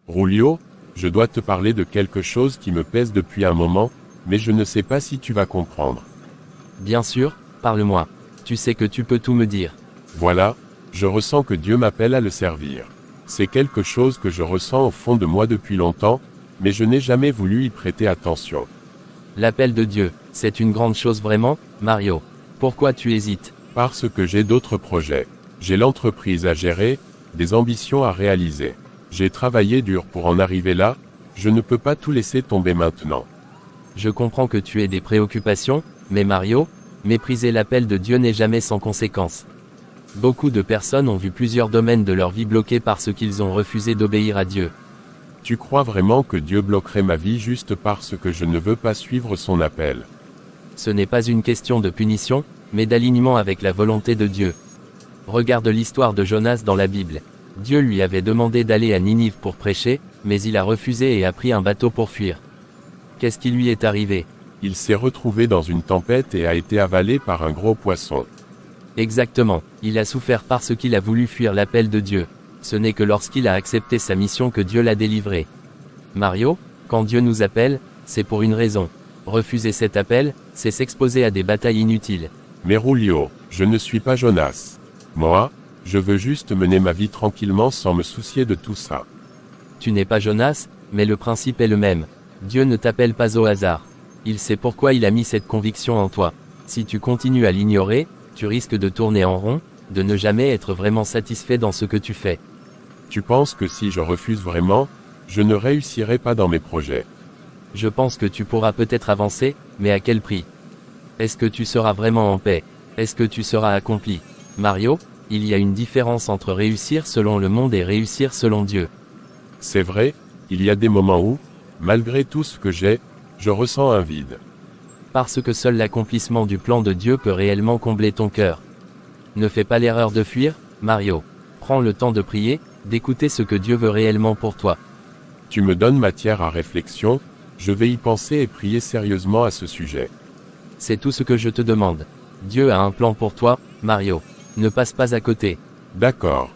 Rulio, je dois te parler de quelque chose qui me pèse depuis un moment, mais je ne sais pas si tu vas comprendre. Bien sûr, parle-moi. Tu sais que tu peux tout me dire. Voilà, je ressens que Dieu m'appelle à le servir. C'est quelque chose que je ressens au fond de moi depuis longtemps, mais je n'ai jamais voulu y prêter attention. L'appel de Dieu, c'est une grande chose vraiment, Mario. Pourquoi tu hésites? Parce que j'ai d'autres projets. J'ai l'entreprise à gérer, des ambitions à réaliser. J'ai travaillé dur pour en arriver là, je ne peux pas tout laisser tomber maintenant. Je comprends que tu aies des préoccupations, mais Mario, mépriser l'appel de Dieu n'est jamais sans conséquence. Beaucoup de personnes ont vu plusieurs domaines de leur vie bloqués parce qu'ils ont refusé d'obéir à Dieu. Tu crois vraiment que Dieu bloquerait ma vie juste parce que je ne veux pas suivre son appel? Ce n'est pas une question de punition, mais d'alignement avec la volonté de Dieu. Regarde l'histoire de Jonas dans la Bible. Dieu lui avait demandé d'aller à Ninive pour prêcher, mais il a refusé et a pris un bateau pour fuir. Qu'est-ce qui lui est arrivé? Il s'est retrouvé dans une tempête et a été avalé par un gros poisson. Exactement, il a souffert parce qu'il a voulu fuir l'appel de Dieu. Ce n'est que lorsqu'il a accepté sa mission que Dieu l'a délivré. Mario, quand Dieu nous appelle, c'est pour une raison. Refuser cet appel, c'est s'exposer à des batailles inutiles. Mais Rulio, je ne suis pas Jonas. Moi, je veux juste mener ma vie tranquillement sans me soucier de tout ça. Tu n'es pas Jonas, mais le principe est le même. Dieu ne t'appelle pas au hasard. Il sait pourquoi il a mis cette conviction en toi. Si tu continues à l'ignorer, tu risques de tourner en rond, de ne jamais être vraiment satisfait dans ce que tu fais. Tu penses que si je refuse vraiment, je ne réussirai pas dans mes projets? Je pense que tu pourras peut-être avancer, mais à quel prix? Est-ce que tu seras vraiment en paix? Est-ce que tu seras accompli? Mario, il y a une différence entre réussir selon le monde et réussir selon Dieu. C'est vrai, il y a des moments où, malgré tout ce que j'ai, je ressens un vide. Parce que seul l'accomplissement du plan de Dieu peut réellement combler ton cœur. Ne fais pas l'erreur de fuir, Mario. Prends le temps de prier, d'écouter ce que Dieu veut réellement pour toi. Tu me donnes matière à réflexion, je vais y penser et prier sérieusement à ce sujet. C'est tout ce que je te demande. Dieu a un plan pour toi, Mario. Ne passe pas à côté. D'accord.